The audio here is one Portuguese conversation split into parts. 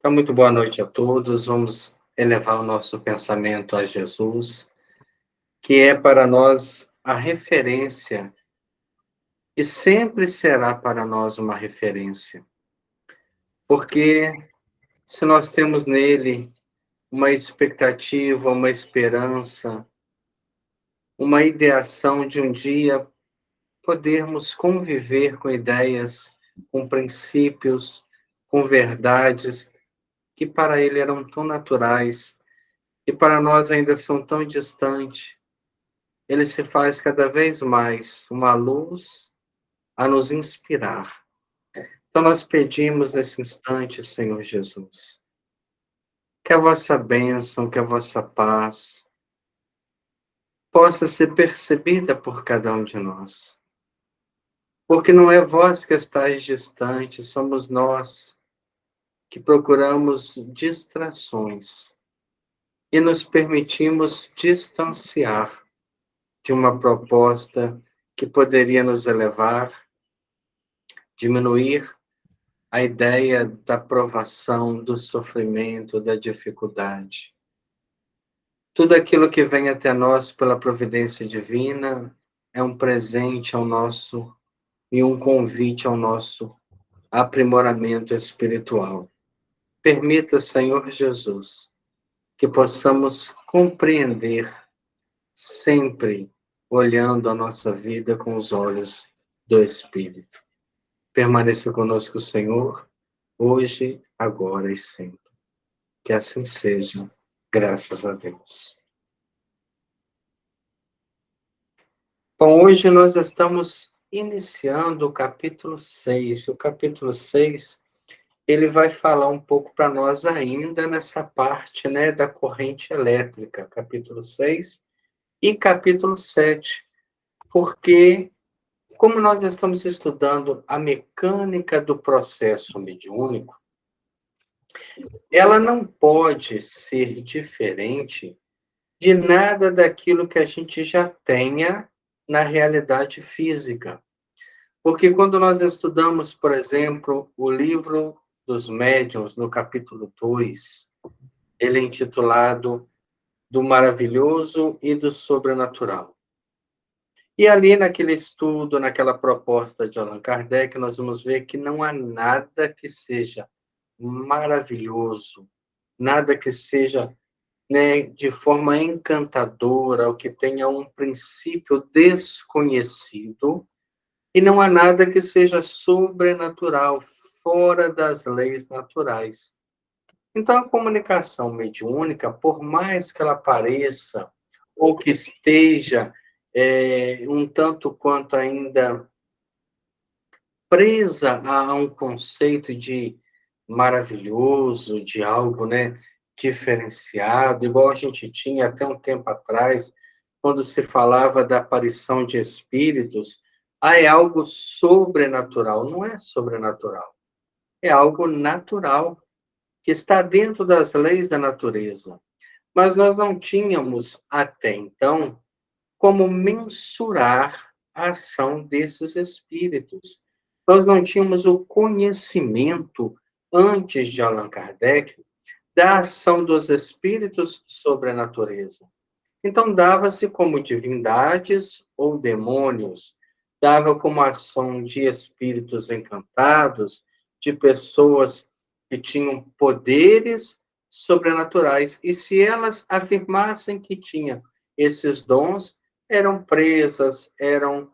Então, muito boa noite a todos. Vamos elevar o nosso pensamento a Jesus, que é para nós a referência e sempre será para nós uma referência. Porque se nós temos nele uma expectativa, uma esperança, uma ideação de um dia podermos conviver com ideias, com princípios, com verdades que para ele eram tão naturais e para nós ainda são tão distantes, ele se faz cada vez mais uma luz a nos inspirar. Então nós pedimos nesse instante, Senhor Jesus, que a vossa bênção, que a vossa paz possa ser percebida por cada um de nós. Porque não é vós que estáis distante, somos nós que procuramos distrações e nos permitimos distanciar de uma proposta que poderia nos elevar, diminuir a ideia da provação, do sofrimento, da dificuldade. Tudo aquilo que vem até nós pela providência divina é um presente ao nosso e um convite ao nosso aprimoramento espiritual. Permita, Senhor Jesus, que possamos compreender sempre olhando a nossa vida com os olhos do Espírito. Permaneça conosco, Senhor, hoje, agora e sempre. Que assim seja, graças a Deus. Bom, hoje nós estamos iniciando o capítulo 6. E o capítulo 6, ele vai falar um pouco para nós ainda nessa parte, né, da corrente elétrica, capítulo 6 e capítulo 7, porque como nós estamos estudando a mecânica do processo mediúnico, ela não pode ser diferente de nada daquilo que a gente já tenha na realidade física. Porque quando nós estudamos, por exemplo, o livro dos médiuns, no capítulo 2, ele é intitulado Do Maravilhoso e do Sobrenatural. E ali naquele estudo, naquela proposta de Allan Kardec, nós vamos ver que não há nada que seja maravilhoso, nada que seja, né, de forma encantadora, ou que tenha um princípio desconhecido, e não há nada que seja sobrenatural, fora das leis naturais. Então, a comunicação mediúnica, por mais que ela pareça, ou que esteja um tanto quanto ainda presa a um conceito de maravilhoso, de algo, né, diferenciado, igual a gente tinha até um tempo atrás, quando se falava da aparição de espíritos, é algo sobrenatural. Não é sobrenatural, é algo natural, que está dentro das leis da natureza. Mas nós não tínhamos, até então, como mensurar a ação desses espíritos. Nós não tínhamos o conhecimento, antes de Allan Kardec, da ação dos espíritos sobre a natureza. Então, dava-se como divindades ou demônios, dava como ação de espíritos encantados, de pessoas que tinham poderes sobrenaturais. E se elas afirmassem que tinham esses dons, eram presas, eram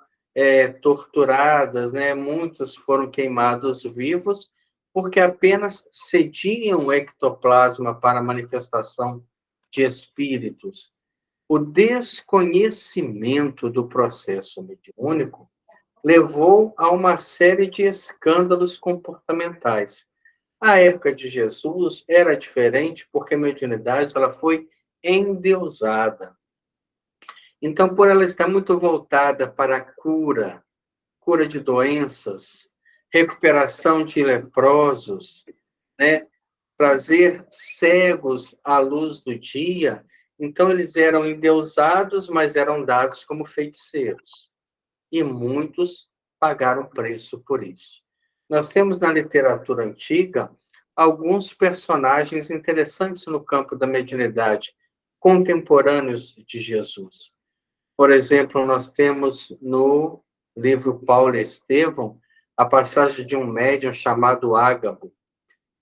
torturadas, né? Muitos foram queimados vivos, porque apenas cediam o ectoplasma para a manifestação de espíritos. O desconhecimento do processo mediúnico levou a uma série de escândalos comportamentais. A época de Jesus era diferente porque a mediunidade ela foi endeusada. Então, por ela estar muito voltada para a cura, cura de doenças, recuperação de leprosos, né? Trazer cegos à luz do dia, então eles eram endeusados, mas eram dados como feiticeiros. E muitos pagaram preço por isso. Nós temos na literatura antiga alguns personagens interessantes no campo da mediunidade, contemporâneos de Jesus. Por exemplo, nós temos no livro Paulo e Estevão a passagem de um médium chamado Ágabo.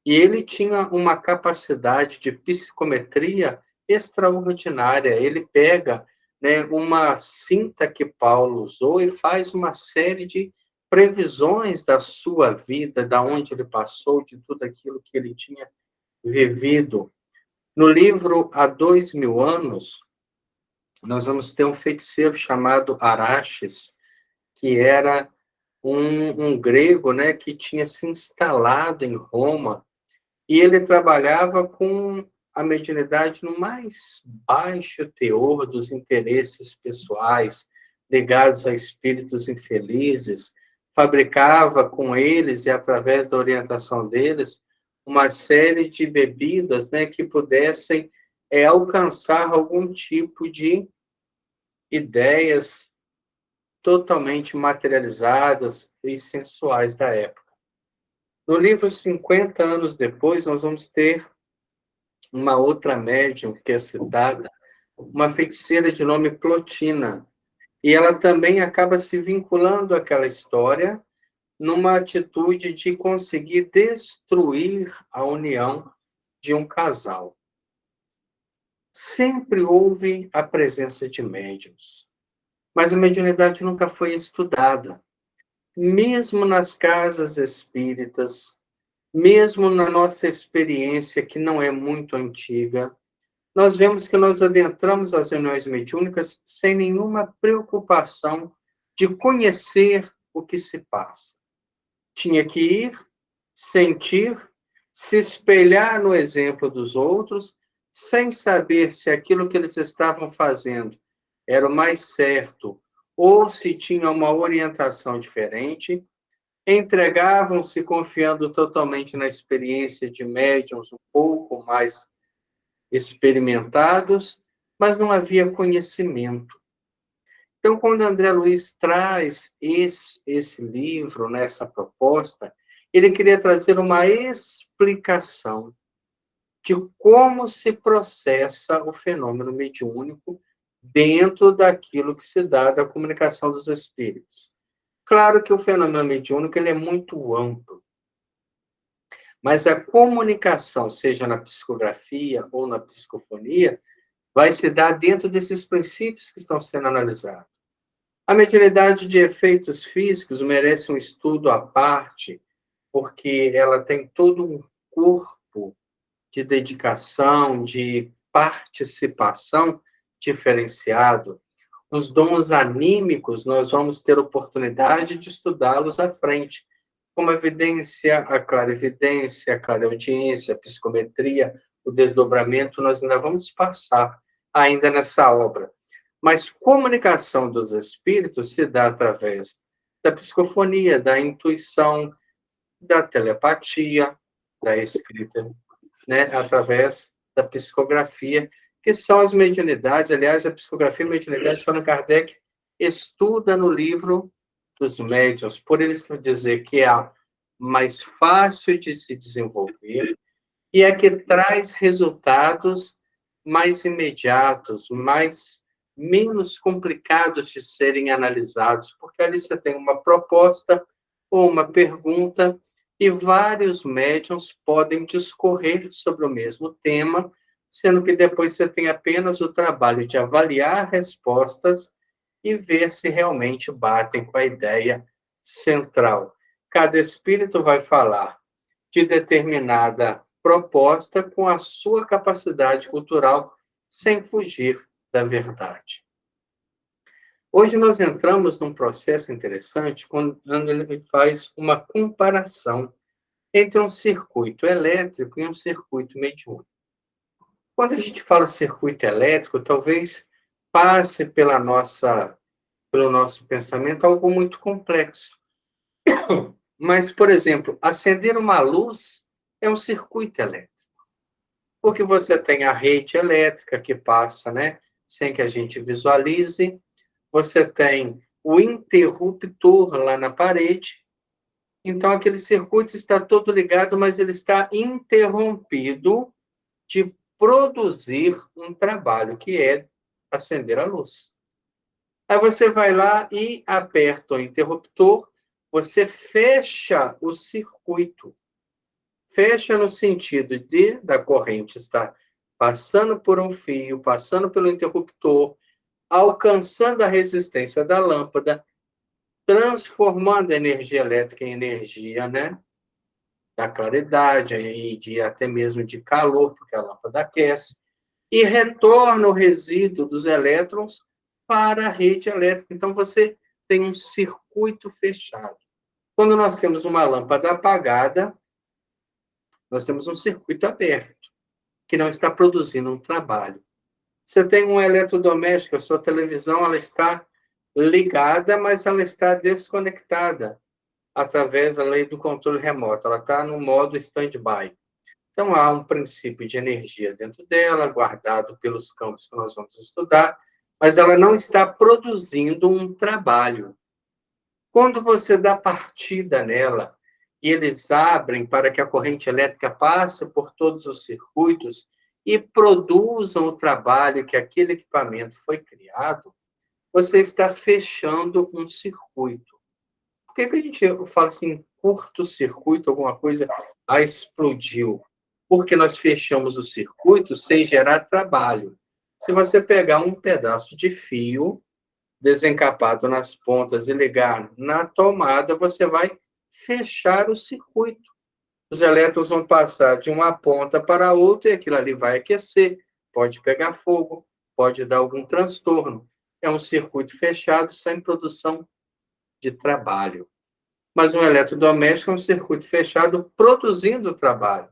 E ele tinha uma capacidade de psicometria extraordinária. Ele pega, né, uma cinta que Paulo usou e faz uma série de previsões da sua vida, da onde ele passou, de tudo aquilo que ele tinha vivido. No livro Há 2000 anos, nós vamos ter um feiticeiro chamado Araxes, que era um grego, né, que tinha se instalado em Roma, e ele trabalhava com a mediunidade no mais baixo teor dos interesses pessoais, ligados a espíritos infelizes, fabricava com eles e através da orientação deles uma série de bebidas, né, que pudessem alcançar algum tipo de ideias totalmente materializadas e sensuais da época. No livro 50 anos depois, nós vamos ter uma outra médium que é citada, uma feiticeira de nome Plotina. E ela também acaba se vinculando àquela história numa atitude de conseguir destruir a união de um casal. Sempre houve a presença de médiuns, mas a mediunidade nunca foi estudada. Mesmo nas casas espíritas, mesmo na nossa experiência, que não é muito antiga, nós vemos que nós adentramos as reuniões mediúnicas sem nenhuma preocupação de conhecer o que se passa. Tinha que ir, sentir, se espelhar no exemplo dos outros, sem saber se aquilo que eles estavam fazendo era o mais certo ou se tinha uma orientação diferente. Entregavam-se confiando totalmente na experiência de médiuns um pouco mais experimentados, mas não havia conhecimento. Então, quando André Luiz traz esse livro, né, essa proposta, ele queria trazer uma explicação de como se processa o fenômeno mediúnico dentro daquilo que se dá da comunicação dos espíritos. Claro que o fenômeno mediúnico ele é muito amplo, mas a comunicação, seja na psicografia ou na psicofonia, vai se dar dentro desses princípios que estão sendo analisados. A mediunidade de efeitos físicos merece um estudo à parte, porque ela tem todo um corpo de dedicação, de participação diferenciado. Os dons anímicos, nós vamos ter oportunidade de estudá-los à frente, como a evidência, a clarividência, a clareaudiência, a psicometria, o desdobramento, nós ainda vamos passar ainda nessa obra. Mas comunicação dos espíritos se dá através da psicofonia, da intuição, da telepatia, da escrita, né, através da psicografia, que são as mediunidades. Aliás, a psicografia e a mediunidade, Allan Kardec estuda no livro dos médiuns, por eles dizer que é a mais fácil de se desenvolver e é que traz resultados mais imediatos, menos complicados de serem analisados, porque ali você tem uma proposta ou uma pergunta e vários médiuns podem discorrer sobre o mesmo tema, sendo que depois você tem apenas o trabalho de avaliar respostas e ver se realmente batem com a ideia central. Cada espírito vai falar de determinada proposta com a sua capacidade cultural, sem fugir da verdade. Hoje nós entramos num processo interessante quando ele faz uma comparação entre um circuito elétrico e um circuito mediúnico. Quando a gente fala circuito elétrico, talvez passe pelo nosso pensamento algo muito complexo. Mas, por exemplo, acender uma luz é um circuito elétrico. Porque você tem a rede elétrica que passa, né, sem que a gente visualize. Você tem o interruptor lá na parede, Então, aquele circuito está todo ligado, mas ele está interrompido de produzir um trabalho, que é acender a luz. Aí você vai lá e aperta o interruptor, você fecha o circuito. Fecha no sentido da corrente estar passando por um fio, passando pelo interruptor, alcançando a resistência da lâmpada, transformando a energia elétrica em energia, né, da claridade e até mesmo de calor, porque a lâmpada aquece, e retorna o resíduo dos elétrons para a rede elétrica. Então, você tem um circuito fechado. Quando nós temos uma lâmpada apagada, nós temos um circuito aberto, que não está produzindo um trabalho. Você tem um eletrodoméstico, a sua televisão ela está ligada, mas ela está desconectada através da lei do controle remoto. Ela está no modo stand-by. Então, há um princípio de energia dentro dela, guardado pelos campos que nós vamos estudar, mas ela não está produzindo um trabalho. Quando você dá partida nela e eles abrem para que a corrente elétrica passe por todos os circuitos e produzam o trabalho que aquele equipamento foi criado, você está fechando um circuito. Por que a gente fala assim, curto-circuito, alguma coisa explodiu? Porque nós fechamos o circuito sem gerar trabalho. Se você pegar um pedaço de fio desencapado nas pontas e ligar na tomada, você vai fechar o circuito. Os elétrons vão passar de uma ponta para a outra e aquilo ali vai aquecer, pode pegar fogo, pode dar algum transtorno. É um circuito fechado sem produção de trabalho. Mas um eletrodoméstico é um circuito fechado produzindo trabalho.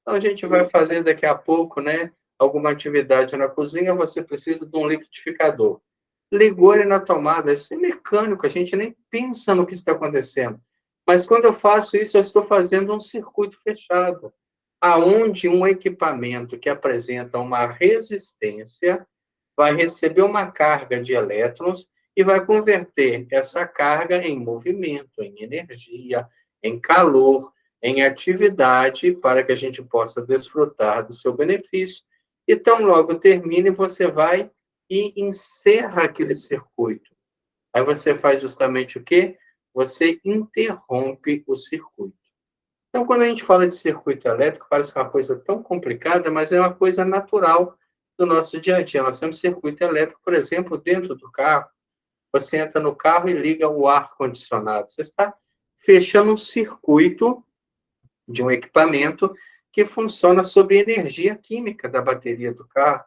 Então, a gente vai fazer daqui a pouco, né, alguma atividade na cozinha, você precisa de um liquidificador. Ligou ele na tomada, isso é mecânico, a gente nem pensa no que está acontecendo. Mas quando eu faço isso, eu estou fazendo um circuito fechado, aonde um equipamento que apresenta uma resistência vai receber uma carga de elétrons e vai converter essa carga em movimento, em energia, em calor, em atividade, para que a gente possa desfrutar do seu benefício. Então, logo termine, você vai e encerra aquele circuito. Aí você faz justamente o quê? Você interrompe o circuito. Então, quando a gente fala de circuito elétrico, parece que é uma coisa tão complicada, mas é uma coisa natural do nosso dia a dia. Nós temos circuito elétrico, por exemplo, dentro do carro. Você entra no carro e liga o ar-condicionado. Você está fechando um circuito de um equipamento que funciona sob energia química da bateria do carro,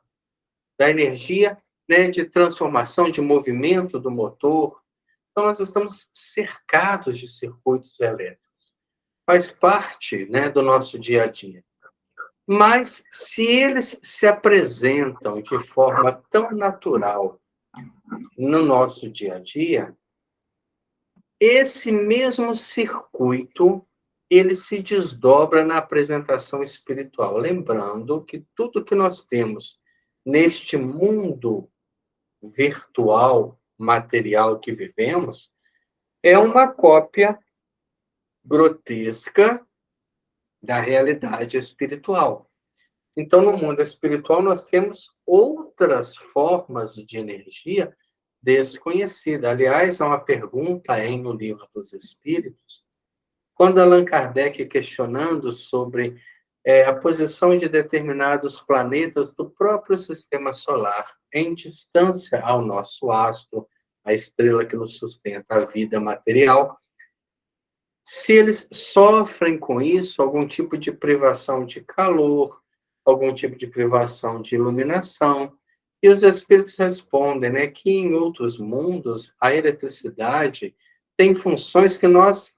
da energia, né, de transformação, de movimento do motor. Então, nós estamos cercados de circuitos elétricos. Faz parte, né, do nosso dia a dia. Mas, se eles se apresentam de forma tão natural no nosso dia a dia, esse mesmo circuito, ele se desdobra na apresentação espiritual. Lembrando que tudo que nós temos neste mundo virtual, material que vivemos, é uma cópia grotesca da realidade espiritual. Então, no mundo espiritual, nós temos outras formas de energia desconhecida. Aliás, há uma pergunta no Livro dos Espíritos, quando Allan Kardec questionando sobre a posição de determinados planetas do próprio sistema solar, em distância ao nosso astro, a estrela que nos sustenta a vida material, se eles sofrem com isso, algum tipo de privação de calor, algum tipo de privação de iluminação, e os espíritos respondem, né, que em outros mundos a eletricidade tem funções que nós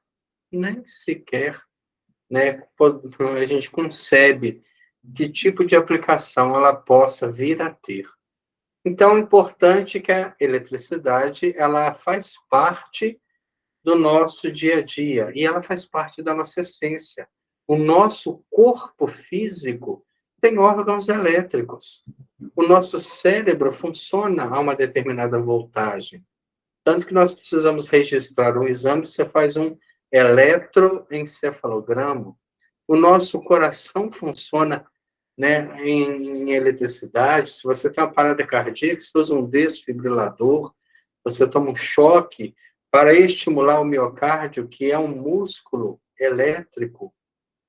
nem sequer, né, a gente concebe que tipo de aplicação ela possa vir a ter. Então, é importante que a eletricidade ela faz parte do nosso dia a dia e ela faz parte da nossa essência. O nosso corpo físico tem órgãos elétricos. O nosso cérebro funciona a uma determinada voltagem. Tanto que nós precisamos registrar um exame, você faz um eletroencefalograma, o nosso coração funciona, né, em eletricidade. Se você tem uma parada cardíaca, você usa um desfibrilador, você toma um choque para estimular o miocárdio, que é um músculo elétrico.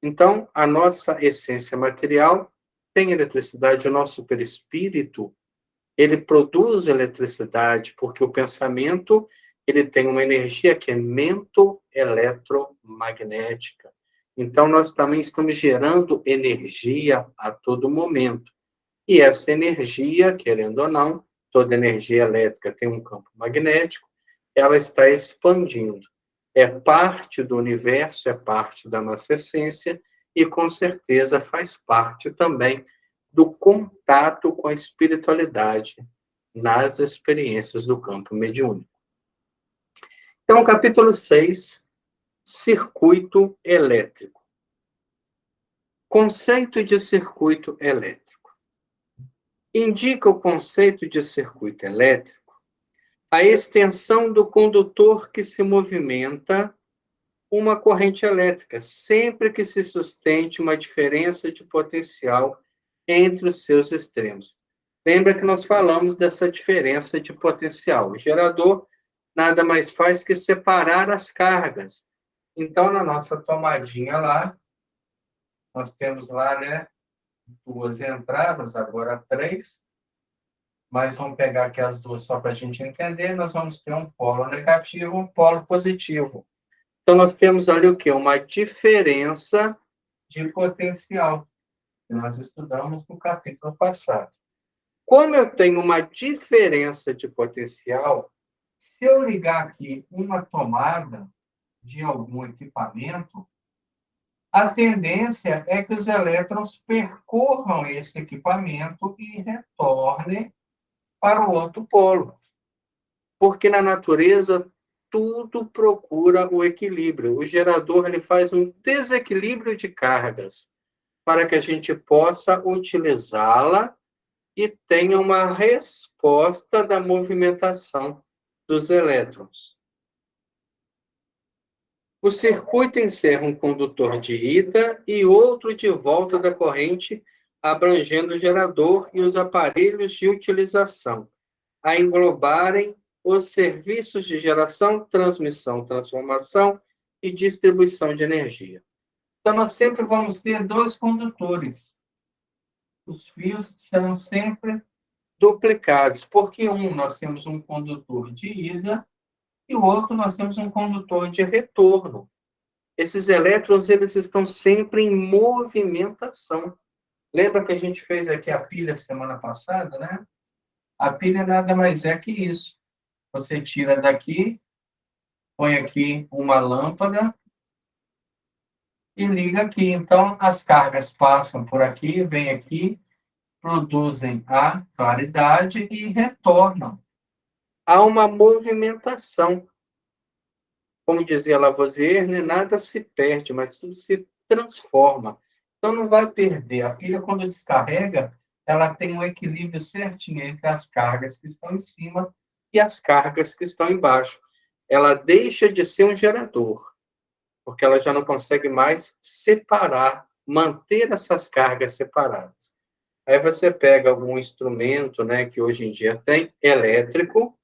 Então, a nossa essência material tem eletricidade, o nosso perispírito, ele produz eletricidade, porque o pensamento, ele tem uma energia que é mento-eletromagnética. Então, nós também estamos gerando energia a todo momento. E essa energia, querendo ou não, toda energia elétrica tem um campo magnético, ela está expandindo. É parte do universo, é parte da nossa essência e, com certeza, faz parte também do contato com a espiritualidade nas experiências do campo mediúnico. Então, capítulo 6, circuito elétrico. Conceito de circuito elétrico. Indica o conceito de circuito elétrico a extensão do condutor que se movimenta uma corrente elétrica, sempre que se sustente uma diferença de potencial entre os seus extremos. Lembra que nós falamos dessa diferença de potencial. O gerador nada mais faz que separar as cargas. Então, na nossa tomadinha lá, nós temos lá, né, 2 entradas, agora 3, mas vamos pegar aqui as 2 só para a gente entender. Nós vamos ter um polo negativo e um polo positivo. Então, nós temos ali o quê? Uma diferença de potencial, que nós estudamos no capítulo passado. Como eu tenho uma diferença de potencial, se eu ligar aqui uma tomada de algum equipamento, a tendência é que os elétrons percorram esse equipamento e retornem para o outro polo. Porque na natureza tudo procura o equilíbrio. O gerador ele faz um desequilíbrio de cargas para que a gente possa utilizá-la e tenha uma resposta da movimentação dos elétrons. O circuito encerra um condutor de ida e outro de volta da corrente, abrangendo o gerador e os aparelhos de utilização, a englobarem os serviços de geração, transmissão, transformação e distribuição de energia. Então, nós sempre vamos ter 2 condutores. Os fios serão sempre duplicados, porque nós temos um condutor de ida e o outro nós temos um condutor de retorno. Esses elétrons, eles estão sempre em movimentação. Lembra que a gente fez aqui a pilha semana passada, né? A pilha nada mais é que isso. Você tira daqui, põe aqui uma lâmpada e liga aqui. Então, as cargas passam por aqui, vêm aqui, produzem a claridade e retornam. Há uma movimentação. Como dizia Lavoisier, né, nada se perde, mas tudo se transforma. Então, não vai perder. A pilha, quando descarrega, ela tem um equilíbrio certinho entre as cargas que estão em cima e as cargas que estão embaixo. Ela deixa de ser um gerador, porque ela já não consegue mais separar, manter essas cargas separadas. Aí você pega algum instrumento, né, que hoje em dia tem, elétrico,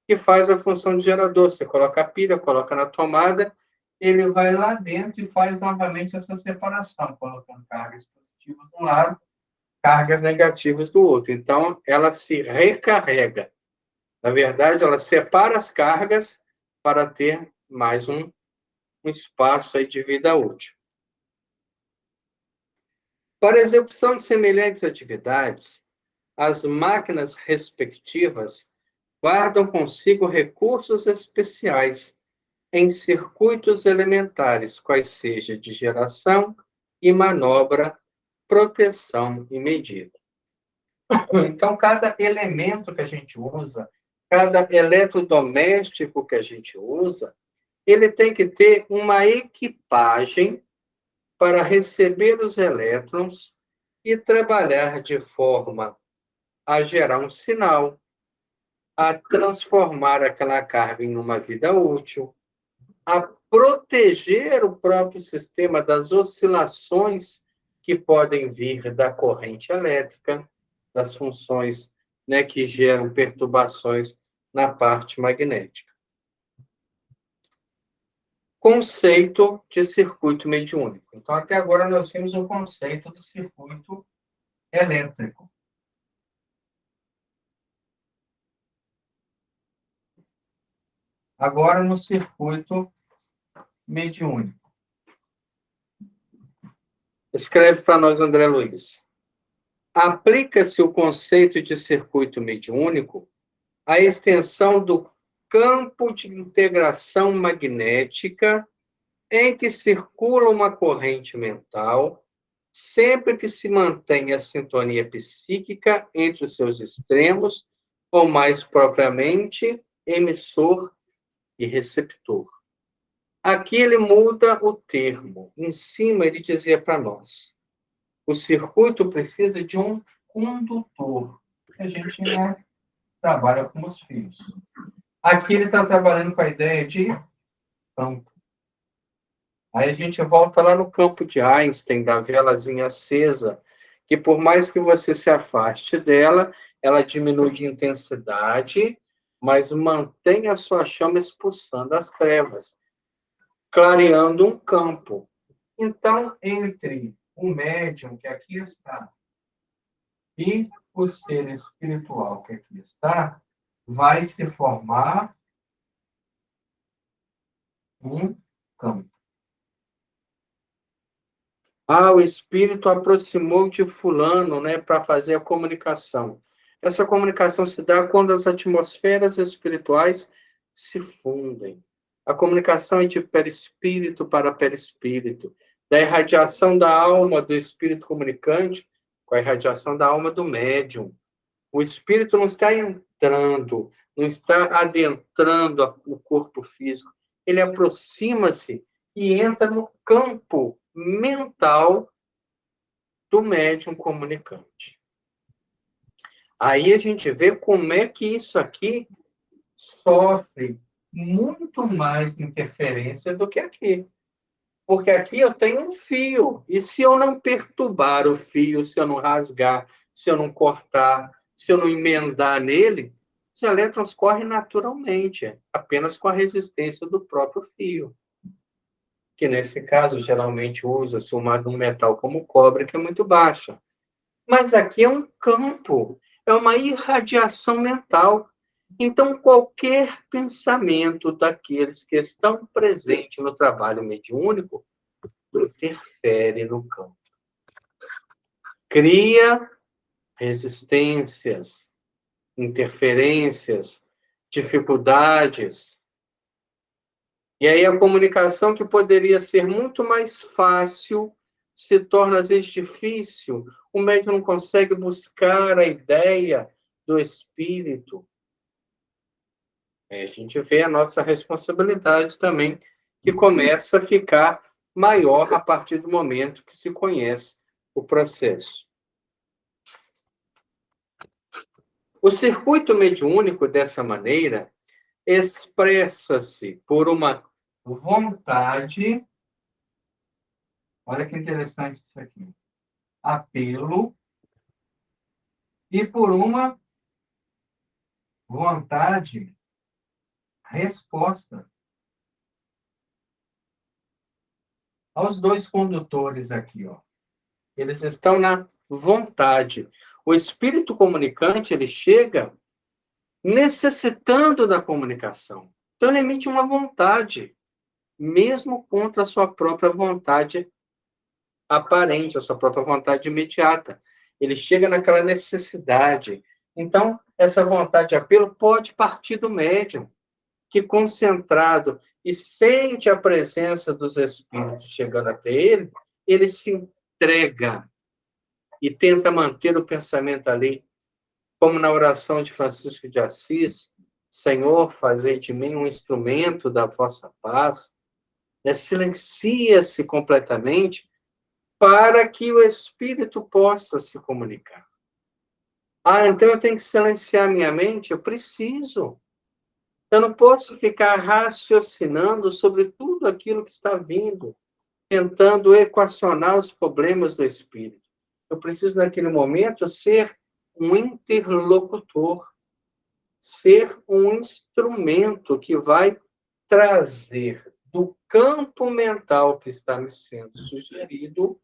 que faz a função de gerador. Você coloca a pilha, coloca na tomada, ele vai lá dentro e faz novamente essa separação, colocando cargas positivas de um lado, cargas negativas do outro. Então, ela se recarrega. Na verdade, ela separa as cargas para ter mais um espaço aí de vida útil. Para a execução de semelhantes atividades, as máquinas respectivas guardam consigo recursos especiais em circuitos elementares, quais seja de geração e manobra, proteção e medida. Então, cada elemento que a gente usa, cada eletrodoméstico que a gente usa, ele tem que ter uma equipagem para receber os elétrons e trabalhar de forma a gerar um sinal, a transformar aquela carga em uma vida útil, a proteger o próprio sistema das oscilações que podem vir da corrente elétrica, das funções, né, que geram perturbações na parte magnética. Conceito de circuito mediúnico. Então, até agora, nós vimos o conceito do circuito elétrico. Agora, no circuito mediúnico. Escreve para nós, André Luiz. Aplica-se o conceito de circuito mediúnico à extensão do campo de integração magnética em que circula uma corrente mental, sempre que se mantém a sintonia psíquica entre os seus extremos, ou mais propriamente, emissor e receptor. Aqui ele muda o termo. Em cima ele dizia para nós, o circuito precisa de um condutor. A gente não trabalha com os fios. Aqui ele está trabalhando com a ideia de campo. Aí a gente volta lá no campo de Einstein, da velazinha acesa, que por mais que você se afaste dela, ela diminui de intensidade, mas mantém a sua chama expulsando as trevas, clareando um campo. Então, entre o médium que aqui está e o ser espiritual que aqui está, vai se formar um campo. O espírito aproximou de fulano, né, para fazer a comunicação. Essa comunicação se dá quando as atmosferas espirituais se fundem. A comunicação é de perispírito para perispírito, da irradiação da alma do espírito comunicante com a irradiação da alma do médium. O espírito não está entrando, não está adentrando o corpo físico. Ele aproxima-se e entra no campo mental do médium comunicante. Aí a gente vê como é que isso aqui sofre muito mais interferência do que aqui. Porque aqui eu tenho um fio, e se eu não perturbar o fio, se eu não rasgar, se eu não cortar, se eu não emendar nele, os elétrons correm naturalmente, apenas com a resistência do próprio fio. Que nesse caso geralmente usa-se um metal como o cobre, que é muito baixa. Mas aqui é um campo, é uma irradiação mental. Então, qualquer pensamento daqueles que estão presentes no trabalho mediúnico interfere no campo. Cria resistências, interferências, dificuldades. E aí a comunicação, que poderia ser muito mais fácil, se torna às vezes difícil. O médium não consegue buscar a ideia do espírito. A gente vê a nossa responsabilidade também, que começa a ficar maior a partir do momento que se conhece o processo. O circuito mediúnico, dessa maneira, expressa-se por uma vontade, olha que interessante isso aqui, apelo, e por uma vontade, resposta. Aos dois condutores aqui, ó. Eles estão na vontade. O espírito comunicante, ele chega necessitando da comunicação. Então, ele emite uma vontade, mesmo contra a sua própria vontade aparente, a sua própria vontade imediata. Ele chega naquela necessidade. Então, essa vontade de apelo pode partir do médium, que concentrado e sente a presença dos espíritos chegando até ele, ele se entrega e tenta manter o pensamento ali, como na oração de Francisco de Assis: Senhor, fazei de mim um instrumento da vossa paz. Silencia-se completamente para que o espírito possa se comunicar. Então eu tenho que silenciar minha mente? Eu preciso. Eu não posso ficar raciocinando sobre tudo aquilo que está vindo, tentando equacionar os problemas do espírito. Eu preciso, naquele momento, ser um interlocutor, ser um instrumento que vai trazer do campo mental que está me sendo sugerido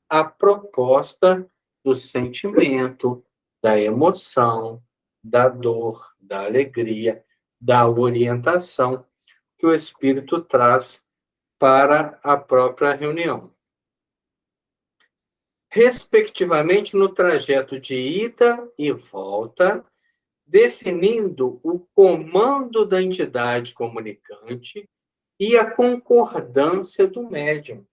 a proposta do sentimento, da emoção, da dor, da alegria, da orientação que o espírito traz para a própria reunião. Respectivamente, no trajeto de ida e volta, definindo o comando da entidade comunicante e a concordância do médium.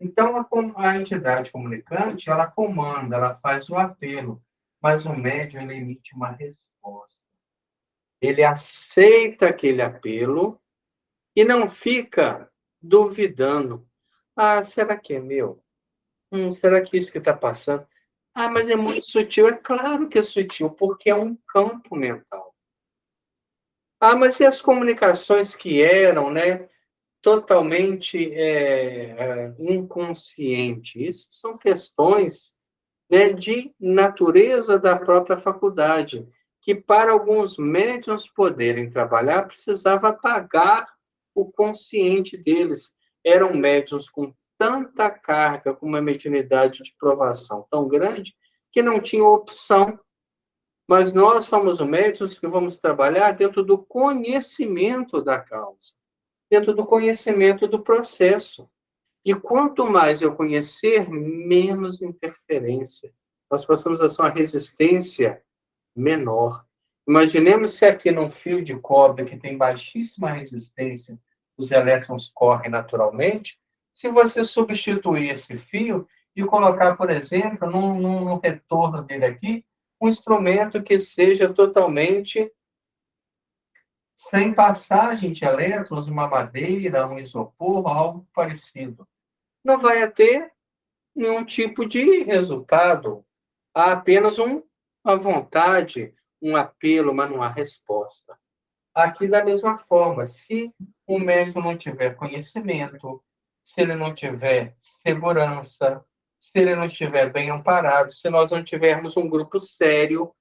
Então, a entidade comunicante, ela comanda, ela faz o apelo, mas o médium, ele emite uma resposta. Ele aceita aquele apelo e não fica duvidando. Ah, será que é meu? Será que isso que está passando? Ah, mas é muito sutil. É claro que é sutil, porque é um campo mental. Ah, mas e as comunicações que eram, né, totalmente inconscientes? Isso são questões, né, de natureza da própria faculdade, que para alguns médiuns poderem trabalhar, precisava apagar o consciente deles. Eram médiuns com tanta carga, com uma mediunidade de provação tão grande, que não tinham opção. Mas nós somos médiuns que vamos trabalhar dentro do conhecimento da causa, dentro do conhecimento do processo. E quanto mais eu conhecer, menos interferência. Nós passamos a ser uma resistência menor. Imaginemos se aqui num fio de cobre que tem baixíssima resistência, os elétrons correm naturalmente, se você substituir esse fio e colocar, por exemplo, no retorno dele aqui, um instrumento que seja totalmente sem passagem de elétrons, uma madeira, um isopor, algo parecido. Não vai ter nenhum tipo de resultado. Há apenas uma vontade, um apelo, mas não há resposta. Aqui, da mesma forma, se o médium não tiver conhecimento, se ele não tiver segurança, se ele não estiver bem amparado, se nós não tivermos um grupo sério,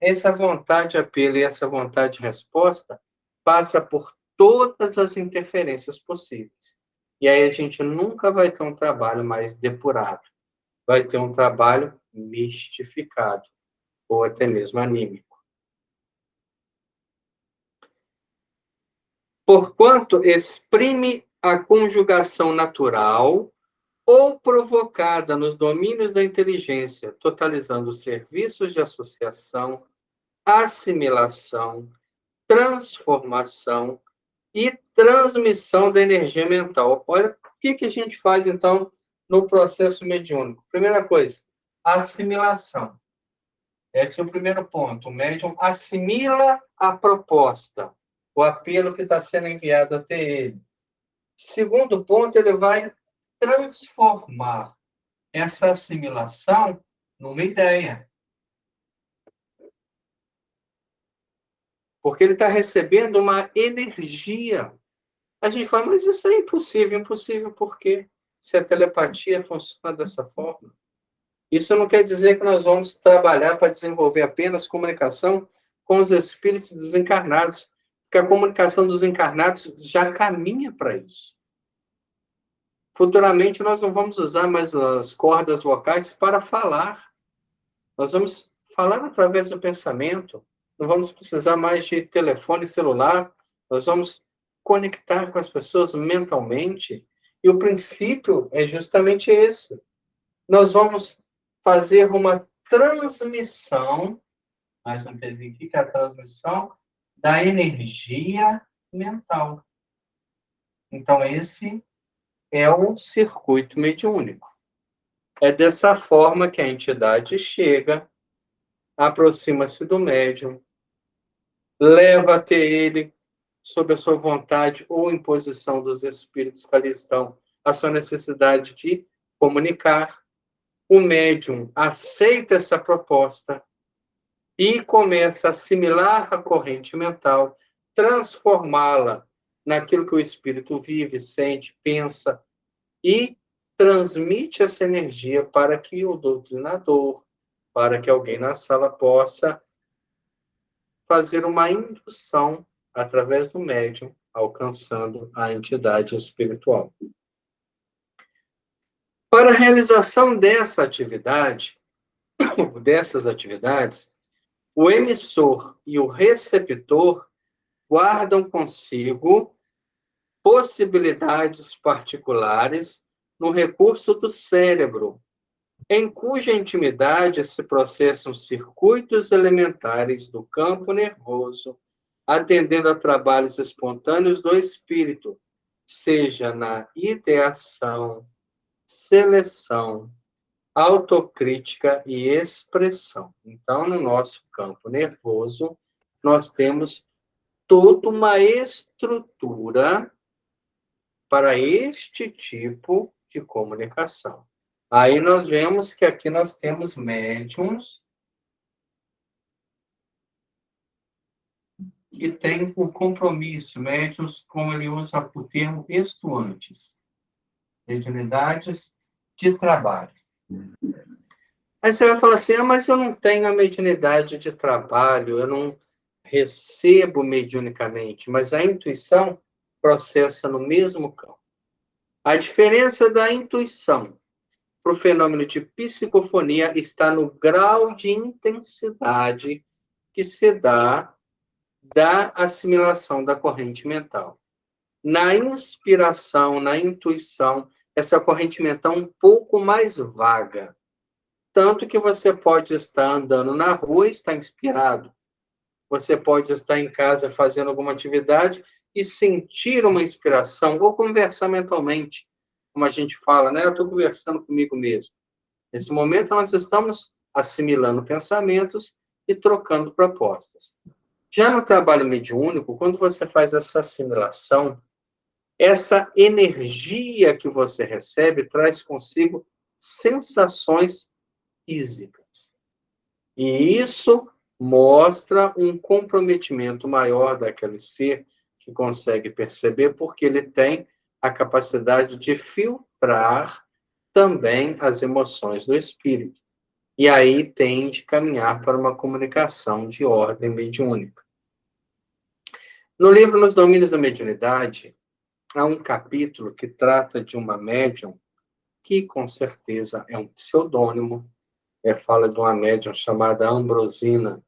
essa vontade de apelo e essa vontade de resposta passa por todas as interferências possíveis. E aí a gente nunca vai ter um trabalho mais depurado. Vai ter um trabalho mistificado, ou até mesmo anímico. Porquanto exprime a conjugação natural ou provocada nos domínios da inteligência, totalizando serviços de associação, assimilação, transformação e transmissão da energia mental. Olha, o que a gente faz, então, no processo mediúnico? Primeira coisa, assimilação. Esse é o primeiro ponto. O médium assimila a proposta, o apelo que está sendo enviado até ele. Segundo ponto, ele vai transformar essa assimilação numa ideia. Porque ele está recebendo uma energia. A gente fala, mas isso é impossível. Impossível por quê? Se a telepatia funciona dessa forma. Isso não quer dizer que nós vamos trabalhar para desenvolver apenas comunicação com os espíritos desencarnados, porque a comunicação dos encarnados já caminha para isso. Futuramente, nós não vamos usar mais as cordas vocais para falar. Nós vamos falar através do pensamento. Não vamos precisar mais de telefone celular. Nós vamos conectar com as pessoas mentalmente. E o princípio é justamente esse. Nós vamos fazer uma transmissão, mais um pezinho aqui, que é a transmissão da energia mental. Então, esse é o circuito mediúnico. É dessa forma que a entidade chega, aproxima-se do médium, leva até ele, sob a sua vontade ou imposição dos espíritos que ali estão, a sua necessidade de comunicar. O médium aceita essa proposta e começa a assimilar a corrente mental, transformá-la naquilo que o espírito vive, sente, pensa e transmite essa energia para que o doutrinador, para que alguém na sala possa fazer uma indução através do médium, alcançando a entidade espiritual. Para a realização dessas atividades, o emissor e o receptor guardam consigo possibilidades particulares no recurso do cérebro, em cuja intimidade se processam circuitos elementares do campo nervoso, atendendo a trabalhos espontâneos do espírito, seja na ideação, seleção, autocrítica e expressão. Então, no nosso campo nervoso, nós temos toda uma estrutura para este tipo de comunicação. Aí nós vemos que aqui nós temos médiums que têm por compromisso, médiums, como ele usa o termo, estuantes, mediunidades de trabalho. Aí você vai falar assim, mas eu não tenho a mediunidade de trabalho, eu não recebo mediunicamente, mas a intuição processa no mesmo campo. A diferença da intuição para o fenômeno de psicofonia está no grau de intensidade que se dá da assimilação da corrente mental. Na inspiração, na intuição, essa corrente mental é um pouco mais vaga. Tanto que você pode estar andando na rua e estar inspirado. Você pode estar em casa fazendo alguma atividade e sentir uma inspiração, ou conversar mentalmente, como a gente fala, né? Eu estou conversando comigo mesmo. Nesse momento, nós estamos assimilando pensamentos e trocando propostas. Já no trabalho mediúnico, quando você faz essa assimilação, essa energia que você recebe traz consigo sensações físicas. E isso mostra um comprometimento maior daquele ser que consegue perceber, porque ele tem a capacidade de filtrar também as emoções do espírito. E aí tende a caminhar para uma comunicação de ordem mediúnica. No livro Nos Domínios da Mediunidade, há um capítulo que trata de uma médium, que com certeza é um pseudônimo, fala de uma médium chamada Ambrosina.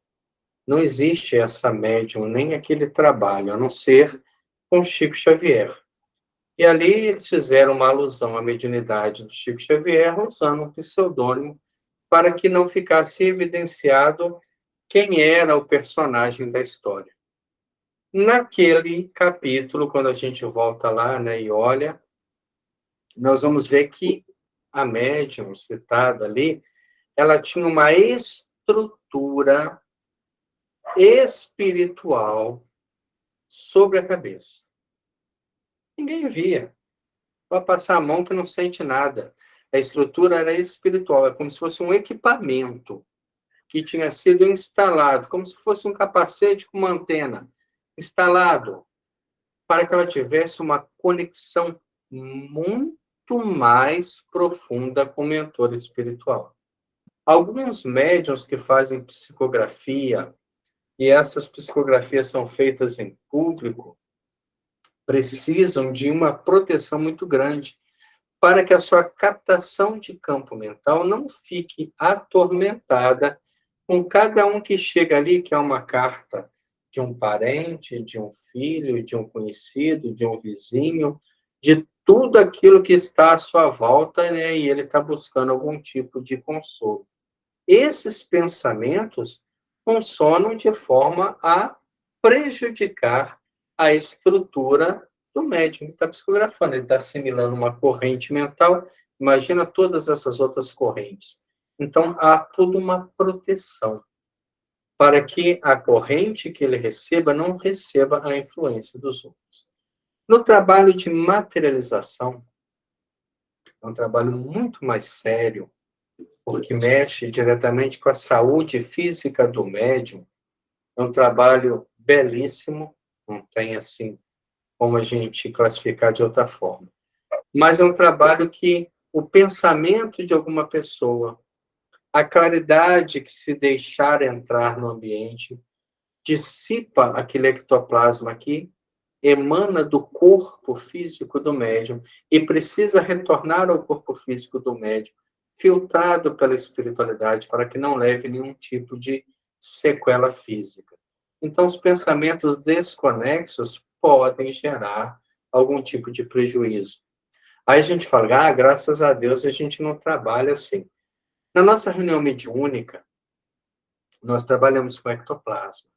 Não existe essa médium, nem aquele trabalho, a não ser com Chico Xavier. E ali eles fizeram uma alusão à mediunidade do Chico Xavier, usando um pseudônimo, para que não ficasse evidenciado quem era o personagem da história. Naquele capítulo, quando a gente volta lá, né, e olha, nós vamos ver que a médium citada ali, ela tinha uma estrutura espiritual sobre a cabeça. Ninguém via. Vai passar a mão que não sente nada. A estrutura era espiritual, é como se fosse um equipamento que tinha sido instalado, como se fosse um capacete com uma antena, instalado para que ela tivesse uma conexão muito mais profunda com o mentor espiritual. Alguns médiuns que fazem psicografia, e essas psicografias são feitas em público, precisam de uma proteção muito grande para que a sua captação de campo mental não fique atormentada com cada um que chega ali, que é uma carta de um parente, de um filho, de um conhecido, de um vizinho, de tudo aquilo que está à sua volta, né? E ele está buscando algum tipo de consolo. Esses pensamentos funcionam de forma a prejudicar a estrutura do médium que está psicografando. Ele está assimilando uma corrente mental, imagina todas essas outras correntes. Então, há toda uma proteção para que a corrente que ele receba não receba a influência dos outros. No trabalho de materialização, é um trabalho muito mais sério, porque mexe diretamente com a saúde física do médium. É um trabalho belíssimo, Não tem, assim, como a gente classificar de outra forma. Mas é um trabalho que o pensamento de alguma pessoa, a claridade que se deixar entrar no ambiente, dissipa aquele ectoplasma aqui, emana do corpo físico do médium e precisa retornar ao corpo físico do médium, filtrado pela espiritualidade, para que não leve nenhum tipo de sequela física. Então, os pensamentos desconexos podem gerar algum tipo de prejuízo. Aí a gente fala, graças a Deus a gente não trabalha assim. Na nossa reunião mediúnica, nós trabalhamos com ectoplasma.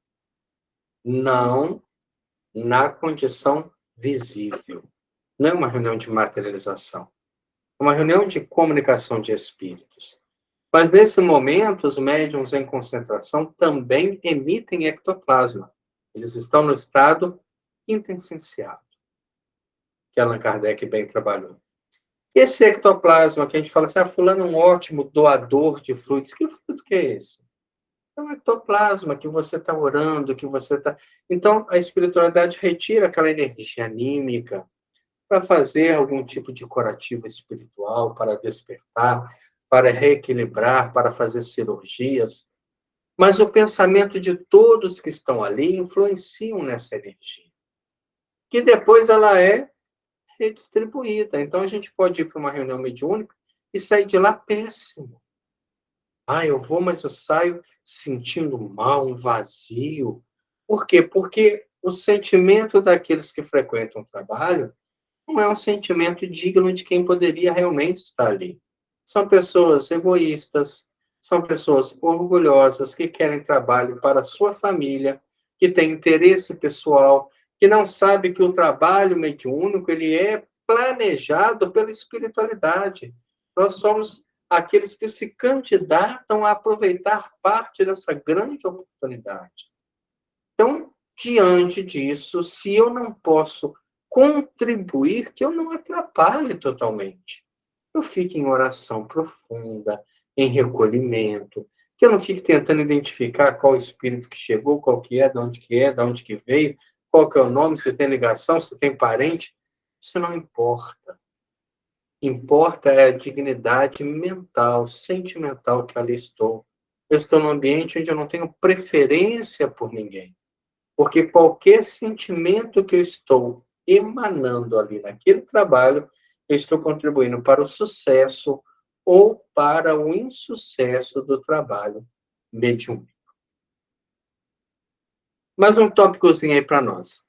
Não na condição visível. Não é uma reunião de materialização. É uma reunião de comunicação de espíritos. Mas, nesse momento, os médiuns em concentração também emitem ectoplasma. Eles estão no estado intenssenciado, que Allan Kardec bem trabalhou. Esse ectoplasma que a gente fala assim, fulano é um ótimo doador de frutos. Que fruto que é esse? É um ectoplasma que você está orando, que você está... Então, a espiritualidade retira aquela energia anímica para fazer algum tipo de curativo espiritual, para despertar, para reequilibrar, para fazer cirurgias. Mas o pensamento de todos que estão ali influenciam nessa energia, que depois ela é redistribuída. Então, a gente pode ir para uma reunião mediúnica e sair de lá péssimo. Eu vou, mas eu saio sentindo mal, um vazio. Por quê? Porque o sentimento daqueles que frequentam o trabalho não é um sentimento digno de quem poderia realmente estar ali. São pessoas egoístas, são pessoas orgulhosas que querem trabalho para a sua família, que têm interesse pessoal, que não sabe que o trabalho mediúnico ele é planejado pela espiritualidade. Nós somos aqueles que se candidatam a aproveitar parte dessa grande oportunidade. Então, diante disso, se eu não posso contribuir, que eu não atrapalhe totalmente. Eu fique em oração profunda, em recolhimento, que eu não fique tentando identificar qual espírito que chegou, qual que é, de onde que veio, qual que é o nome, se tem ligação, se tem parente. Isso não importa. Importa é a dignidade mental, sentimental que ali estou. Eu estou num ambiente onde eu não tenho preferência por ninguém. Porque qualquer sentimento que eu estou emanando ali naquele trabalho, eu estou contribuindo para o sucesso ou para o insucesso do trabalho mediúnico. Mais um tópicozinho aí para nós.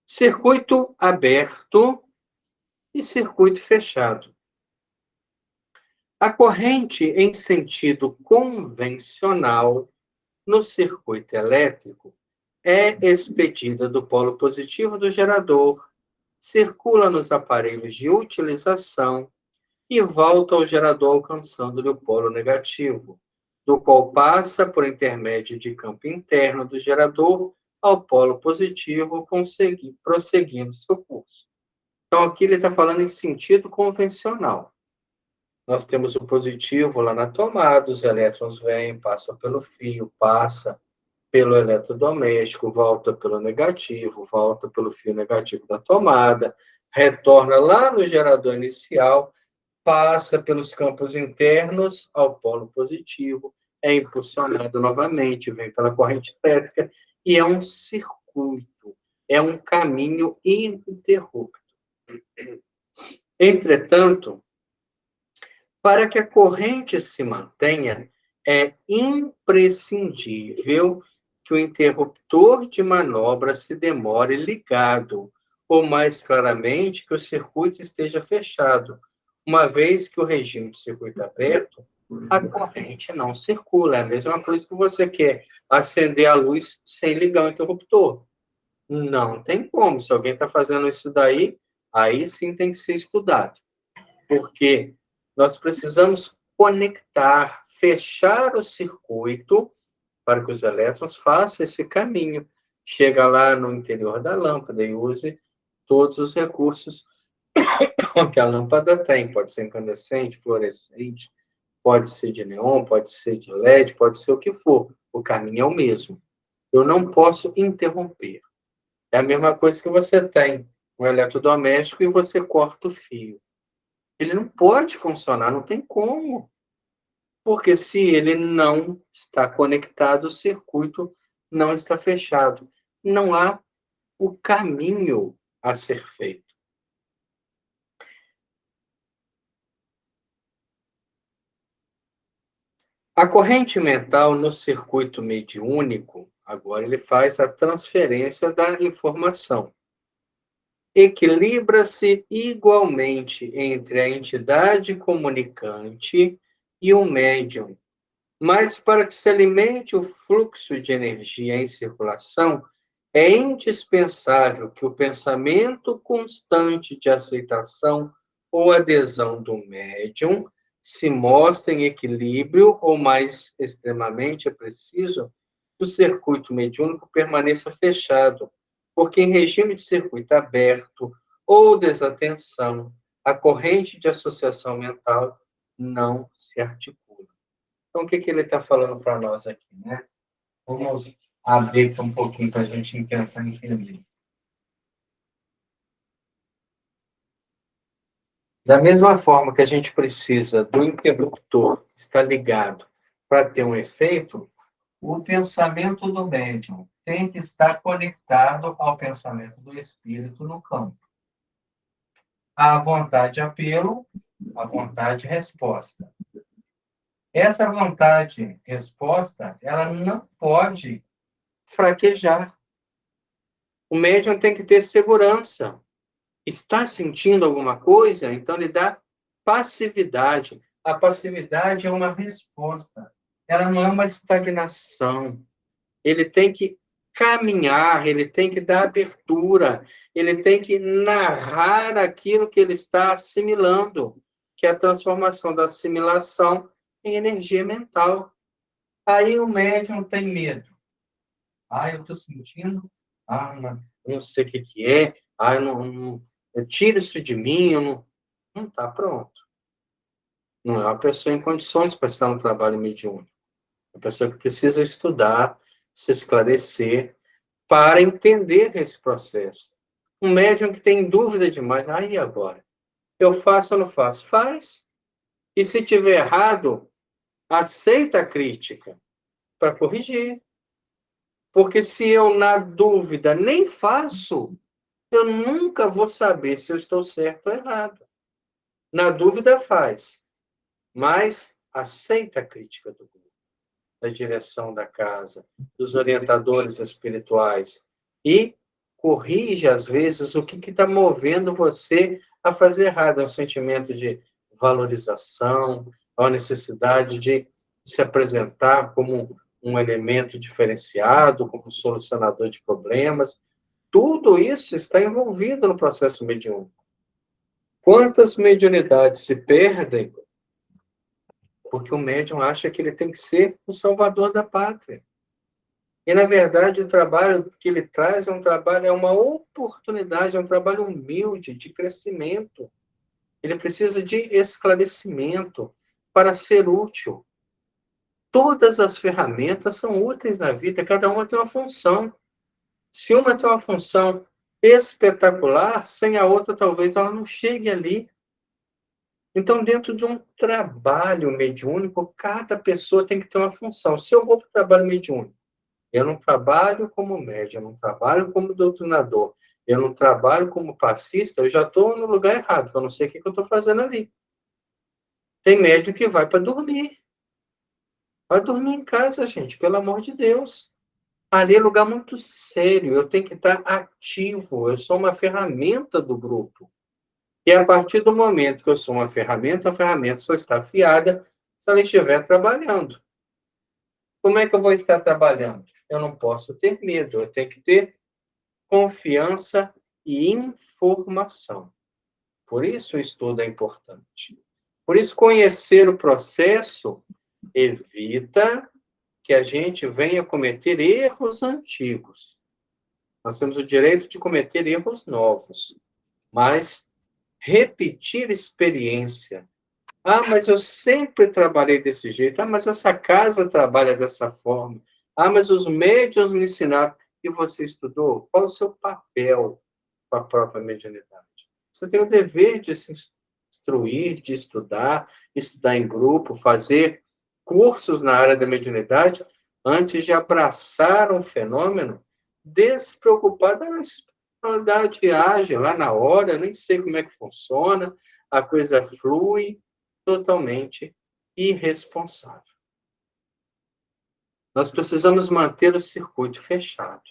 Circuito aberto e circuito fechado. A corrente em sentido convencional no circuito elétrico é expedida do polo positivo do gerador, circula nos aparelhos de utilização e volta ao gerador alcançando-lhe o polo negativo, do qual passa por intermédio de campo interno do gerador ao polo positivo, prosseguindo seu curso. Então, aqui ele está falando em sentido convencional. Nós temos o positivo lá na tomada, os elétrons vêm, passam pelo fio, passa pelo eletrodoméstico, volta pelo negativo, volta pelo fio negativo da tomada, retorna lá no gerador inicial, passa pelos campos internos ao polo positivo, é impulsionado novamente, vem pela corrente elétrica, e é um circuito, é um caminho ininterrupto. Entretanto, para que a corrente se mantenha, é imprescindível que o interruptor de manobra se demore ligado, ou mais claramente, que o circuito esteja fechado, uma vez que o regime de circuito aberto, a corrente não circula. É a mesma coisa que você quer acender a luz sem ligar o interruptor. Não tem como. Se alguém está fazendo isso daí, aí sim tem que ser estudado. Porque nós precisamos conectar, fechar o circuito para que os elétrons façam esse caminho. Chega lá no interior da lâmpada e use todos os recursos que a lâmpada tem. Pode ser incandescente, fluorescente, pode ser de neon, pode ser de LED, pode ser o que for. O caminho é o mesmo. Eu não posso interromper. É a mesma coisa que você tem um eletrodoméstico e você corta o fio. Ele não pode funcionar, não tem como. Porque se ele não está conectado, o circuito não está fechado. Não há o caminho a ser feito. A corrente mental no circuito mediúnico, agora ele faz a transferência da informação. Equilibra-se igualmente entre a entidade comunicante e o médium. Mas para que se alimente o fluxo de energia em circulação, é indispensável que o pensamento constante de aceitação ou adesão do médium se mostre em equilíbrio, ou mais extremamente é preciso que o circuito mediúnico permaneça fechado, porque em regime de circuito aberto ou desatenção, a corrente de associação mental não se articula. Então, o que ele está falando para nós aqui, né? Vamos abrir aqui um pouquinho para a gente tentar entender. Da mesma forma que a gente precisa do interruptor estar ligado para ter um efeito, o pensamento do médium tem que estar conectado ao pensamento do espírito no campo. A vontade apelo, a vontade resposta. Essa vontade resposta, ela não pode fraquejar. O médium tem que ter segurança. Está sentindo alguma coisa? Então ele dá passividade. A passividade é uma resposta. Ela não é uma estagnação. Ele tem que caminhar, ele tem que dar abertura, ele tem que narrar aquilo que ele está assimilando, que é a transformação da assimilação em energia mental. Aí o médium tem medo. Ah, eu estou sentindo. Ah, eu não sei o que que é. Ah, eu tiro isso de mim. Não está pronto. Não é uma pessoa em condições para estar no trabalho mediúnico. É uma pessoa que precisa estudar, se esclarecer, para entender esse processo. Um médium que tem dúvida demais. Ah, e agora? Eu faço ou não faço? Faz. E se tiver errado, aceita a crítica para corrigir. Porque se eu, na dúvida, nem faço, eu nunca vou saber se eu estou certo ou errado. Na dúvida, faz, mas aceita a crítica do grupo, da direção da casa, dos orientadores espirituais e corrige, às vezes, o que está movendo você a fazer errado. É um sentimento de valorização, a necessidade de se apresentar como um elemento diferenciado, como solucionador de problemas. Tudo isso está envolvido no processo mediúnico. Quantas mediunidades se perdem porque o médium acha que ele tem que ser o salvador da pátria. E, na verdade, o trabalho que ele traz é uma oportunidade, é um trabalho humilde, de crescimento. Ele precisa de esclarecimento para ser útil. Todas as ferramentas são úteis na vida, cada uma tem uma função. Se uma tem uma função espetacular, sem a outra, talvez ela não chegue ali. Então, dentro de um trabalho mediúnico, cada pessoa tem que ter uma função. Se eu vou para o trabalho mediúnico, eu não trabalho como médium, eu não trabalho como doutrinador, eu não trabalho como passista, eu já estou no lugar errado, eu não sei o que eu estou fazendo ali. Tem médium que vai para dormir. Vai dormir em casa, gente, pelo amor de Deus. Ali é lugar muito sério, eu tenho que estar ativo, eu sou uma ferramenta do grupo. E a partir do momento que eu sou uma ferramenta, a ferramenta só está afiada se ela estiver trabalhando. Como é que eu vou estar trabalhando? Eu não posso ter medo, eu tenho que ter confiança e informação. Por isso o estudo é importante. Por isso, conhecer o processo evita que a gente venha cometer erros antigos. Nós temos o direito de cometer erros novos, mas repetir experiência. Ah, mas eu sempre trabalhei desse jeito. Ah, mas essa casa trabalha dessa forma. Ah, mas os médiuns me ensinaram. que você estudou? Qual o seu papel com a própria mediunidade? Você tem o dever de se instruir, de estudar em grupo, fazer cursos na área da mediunidade, antes de abraçar um fenômeno despreocupado. A espiritualidade age lá na hora, eu nem sei como é que funciona, a coisa flui, totalmente irresponsável. Nós precisamos manter o circuito fechado.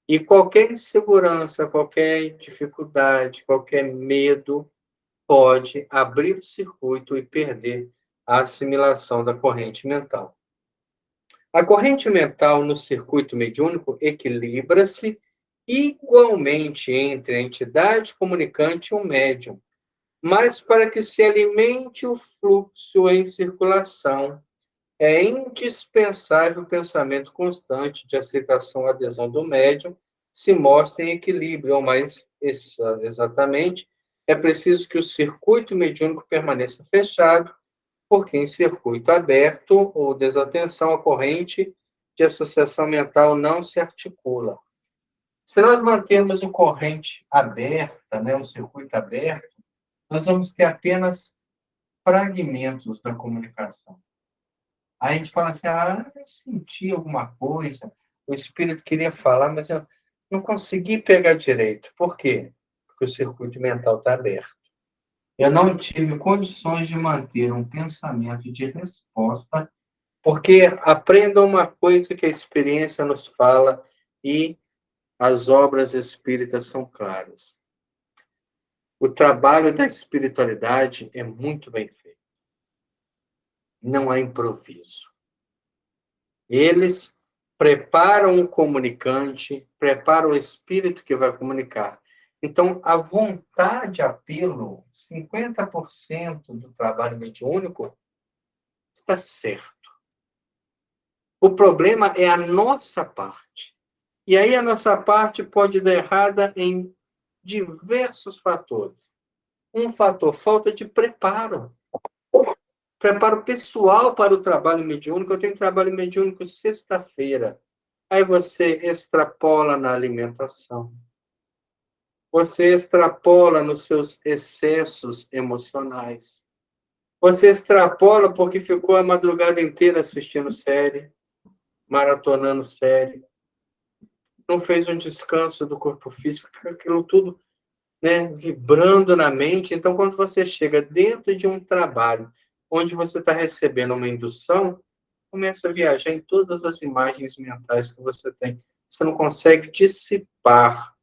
E qualquer insegurança, qualquer dificuldade, qualquer medo pode abrir o circuito e perder a assimilação da corrente mental. A corrente mental no circuito mediúnico equilibra-se igualmente entre a entidade comunicante e o médium, mas para que se alimente o fluxo em circulação, é indispensável o pensamento constante de aceitação e adesão do médium se mostre em equilíbrio, ou mais exatamente, é preciso que o circuito mediúnico permaneça fechado, porque em circuito aberto ou desatenção, a corrente de associação mental não se articula. Se nós mantermos o corrente aberta, o circuito aberto, nós vamos ter apenas fragmentos da comunicação. Aí a gente fala assim, eu senti alguma coisa, o espírito queria falar, mas eu não consegui pegar direito. Por quê? Porque o circuito mental está aberto. Eu não tive condições de manter um pensamento de resposta, porque aprenda uma coisa que a experiência nos fala e as obras espíritas são claras. O trabalho da espiritualidade é muito bem feito. Não há improviso. Eles preparam o comunicante, preparam o espírito que vai comunicar. Então, a vontade, apelo, 50% do trabalho mediúnico está certo. O problema é a nossa parte. E aí a nossa parte pode dar errada em diversos fatores. Um fator, falta de preparo. Preparo pessoal para o trabalho mediúnico. Eu tenho trabalho mediúnico sexta-feira. Aí você extrapola na alimentação. Você extrapola nos seus excessos emocionais. Você extrapola porque ficou a madrugada inteira assistindo série, maratonando série. Não fez um descanso do corpo físico, aquilo tudo, vibrando na mente. Então, quando você chega dentro de um trabalho onde você está recebendo uma indução, começa a viajar em todas as imagens mentais que você tem. Você não consegue dissipar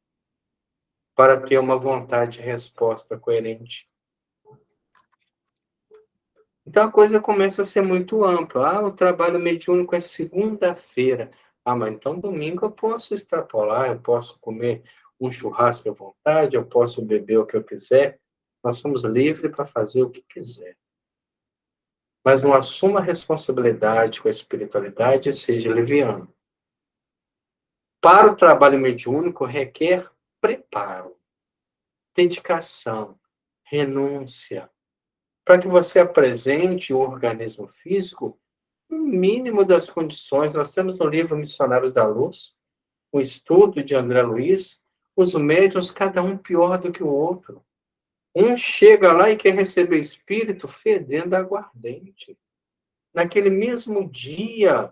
para ter uma vontade de resposta coerente. Então, a coisa começa a ser muito ampla. O trabalho mediúnico é segunda-feira. Mas então domingo eu posso extrapolar, eu posso comer um churrasco à vontade, eu posso beber o que eu quiser. Nós somos livres para fazer o que quiser. Mas não assuma responsabilidade com a espiritualidade e seja leviano. Para o trabalho mediúnico requer preparo, dedicação, renúncia, para que você apresente o organismo físico no mínimo das condições. Nós temos no livro Missionários da Luz, um estudo de André Luiz, os médiuns, cada um pior do que o outro. Um chega lá e quer receber espírito fedendo aguardente. Naquele mesmo dia,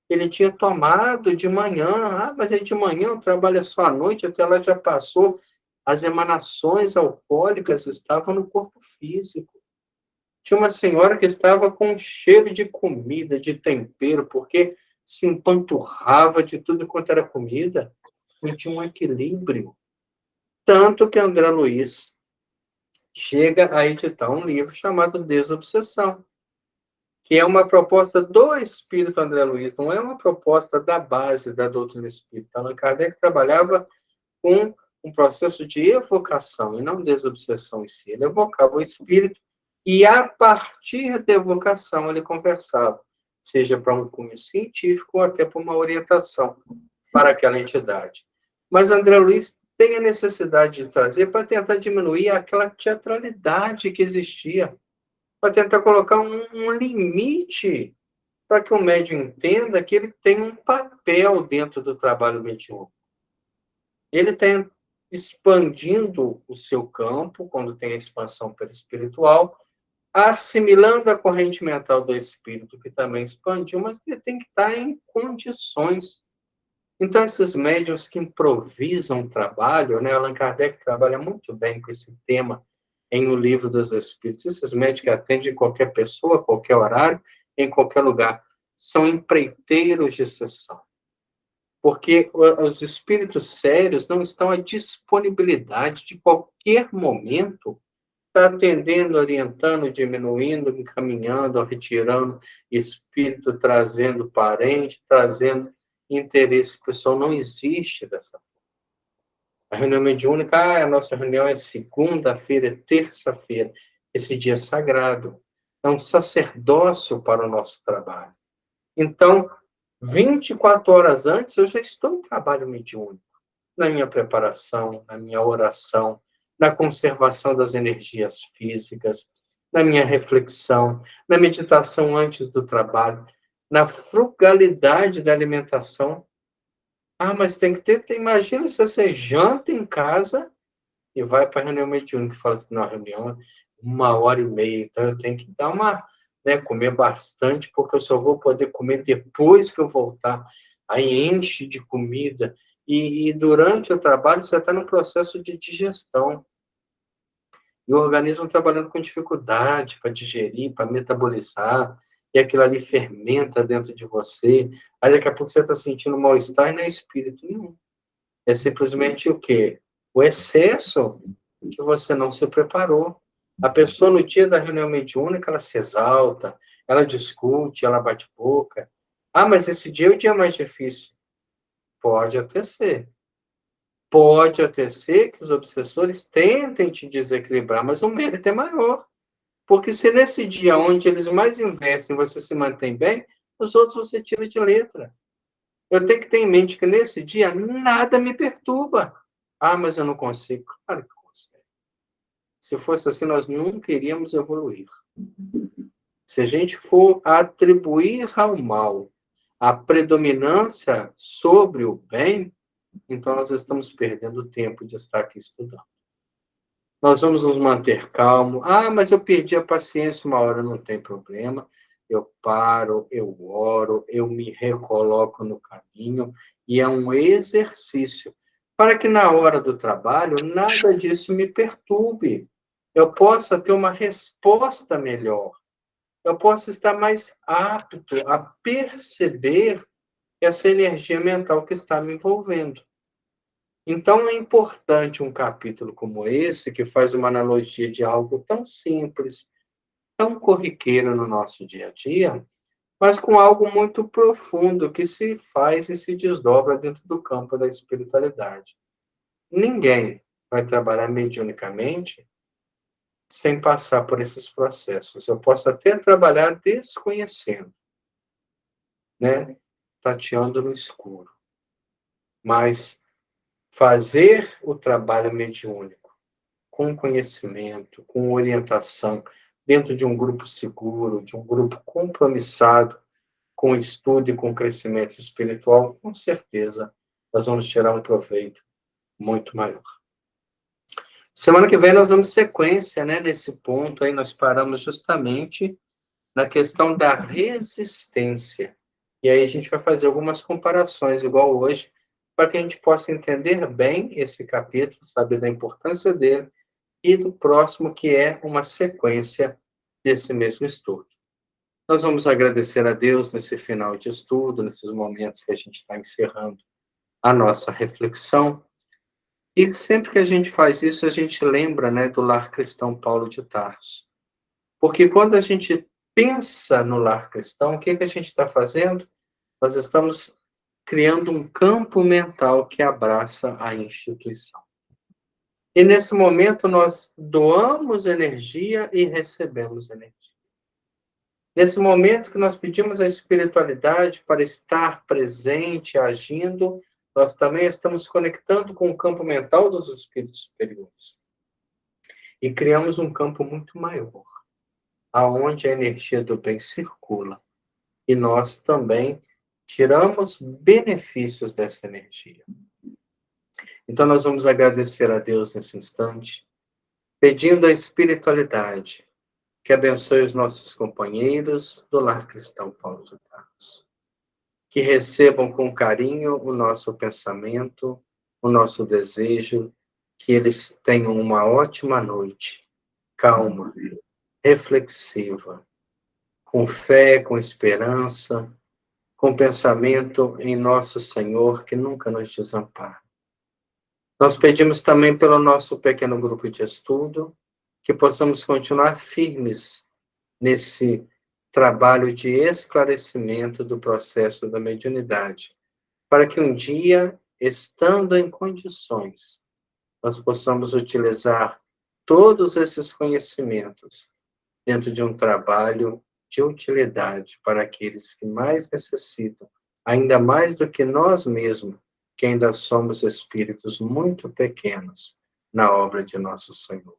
ele tinha tomado de manhã. Mas é de manhã, o trabalho é só à noite, até lá já passou. As emanações alcoólicas estavam no corpo físico. Tinha uma senhora que estava com cheiro de comida, de tempero, porque se empanturrava de tudo quanto era comida. Não tinha um equilíbrio. Tanto que André Luiz chega a editar um livro chamado Desobsessão, que é uma proposta do espírito André Luiz, não é uma proposta da base da doutrina espírita. Allan Kardec trabalhava com um processo de evocação, e não desobsessão em si. Ele evocava o espírito, e a partir da evocação ele conversava, seja para um cunho científico ou até para uma orientação para aquela entidade. Mas André Luiz tem a necessidade de trazer para tentar diminuir aquela teatralidade que existia, para tentar colocar um limite para que o médium entenda que ele tem um papel dentro do trabalho mediúnico. Ele está expandindo o seu campo, quando tem a expansão perispiritual, assimilando a corrente mental do espírito, que também expandiu, mas ele tem que estar em condições. Então, esses médiuns que improvisam o trabalho, né? Allan Kardec trabalha muito bem com esse tema em O Livro dos Espíritos. Esses médiuns que atendem qualquer pessoa, qualquer horário, em qualquer lugar, são empreiteiros de sessão. Porque os espíritos sérios não estão à disponibilidade de qualquer momento, está atendendo, orientando, diminuindo, encaminhando, retirando espírito, trazendo parente, trazendo interesse pessoal. Não existe dessa forma. A reunião mediúnica, a nossa reunião é segunda-feira, é terça-feira. Esse dia é sagrado. É um sacerdócio para o nosso trabalho. Então, 24 horas antes, eu já estou em trabalho mediúnico, na minha preparação, na minha oração, na conservação das energias físicas, na minha reflexão, na meditação antes do trabalho, na frugalidade da alimentação. Ah, mas tem que ter, imagina se você janta em casa e vai para a reunião mediúnica e fala assim, na reunião é 1h30, então eu tenho que dar uma, né, comer bastante, porque eu só vou poder comer depois que eu voltar. Aí enche de comida, e durante o trabalho você está no processo de digestão. E o organismo trabalhando com dificuldade para digerir, para metabolizar, e aquilo ali fermenta dentro de você. Aí daqui a pouco você está sentindo mal-estar e não é espírito nenhum. É simplesmente o quê? O excesso que você não se preparou. A pessoa, no dia da reunião mediúnica, ela se exalta, ela discute, ela bate boca. Ah, mas esse dia é o dia mais difícil. Pode até ser. Pode até ser que os obsessores tentem te desequilibrar, mas o mérito é maior. Porque se nesse dia onde eles mais investem você se mantém bem, os outros você tira de letra. Eu tenho que ter em mente que nesse dia nada me perturba. Ah, mas eu não consigo. Claro que consegue. Se fosse assim, nós nunca iríamos evoluir. Se a gente for atribuir ao mal a predominância sobre o bem, então nós estamos perdendo tempo de estar aqui estudando. Nós vamos nos manter calmos. Ah, mas eu perdi a paciência uma hora, não tem problema. Eu paro, eu oro, eu me recoloco no caminho, e é um exercício para que na hora do trabalho nada disso me perturbe. Eu possa ter uma resposta melhor. Eu possa estar mais apto a perceber essa energia mental que está me envolvendo. Então, é importante um capítulo como esse, que faz uma analogia de algo tão simples, tão corriqueiro no nosso dia a dia, mas com algo muito profundo que se faz e se desdobra dentro do campo da espiritualidade. Ninguém vai trabalhar mediunicamente sem passar por esses processos. Eu posso até trabalhar desconhecendo, né? Tateando no escuro. Mas fazer o trabalho mediúnico com conhecimento, com orientação, dentro de um grupo seguro, de um grupo compromissado com o estudo e com o crescimento espiritual, com certeza nós vamos tirar um proveito muito maior. Semana que vem nós damos sequência, né, nesse ponto aí, nós paramos justamente na questão da resistência. E aí a gente vai fazer algumas comparações, igual hoje, para que a gente possa entender bem esse capítulo, saber da importância dele, e do próximo, que é uma sequência desse mesmo estudo. Nós vamos agradecer a Deus nesse final de estudo, nesses momentos que a gente está encerrando a nossa reflexão. E sempre que a gente faz isso, a gente lembra, né, do Lar Cristão Paulo de Tarso. Porque quando a gente pensa no lar cristão, o que a gente está fazendo? Nós estamos criando um campo mental que abraça a instituição. E nesse momento nós doamos energia e recebemos energia. Nesse momento que nós pedimos a espiritualidade para estar presente, agindo, nós também estamos conectando com o campo mental dos espíritos superiores. E criamos um campo muito maior, aonde a energia do bem circula. e nós também tiramos benefícios dessa energia. Então, nós vamos agradecer a Deus nesse instante, pedindo a espiritualidade que abençoe os nossos companheiros do Lar Cristão Paulo de Tarso, que recebam com carinho o nosso pensamento, o nosso desejo, que eles tenham uma ótima noite, calma, reflexiva, com fé, com esperança, com pensamento em nosso Senhor, que nunca nos desampara. Nós pedimos também pelo nosso pequeno grupo de estudo, que possamos continuar firmes nesse trabalho de esclarecimento do processo da mediunidade, para que um dia, estando em condições, nós possamos utilizar todos esses conhecimentos dentro de um trabalho de utilidade para aqueles que mais necessitam, ainda mais do que nós mesmos, que ainda somos espíritos muito pequenos na obra de nosso Senhor.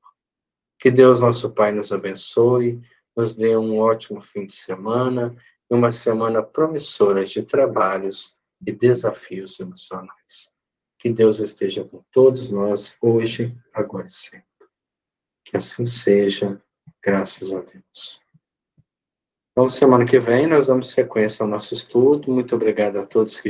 Que Deus, nosso Pai, nos abençoe, nos dê um ótimo fim de semana, e uma semana promissora de trabalhos e desafios emocionais. Que Deus esteja com todos nós, hoje, agora e sempre. Que assim seja, graças a Deus. Então, semana que vem, nós damos sequência ao nosso estudo. Muito obrigado a todos que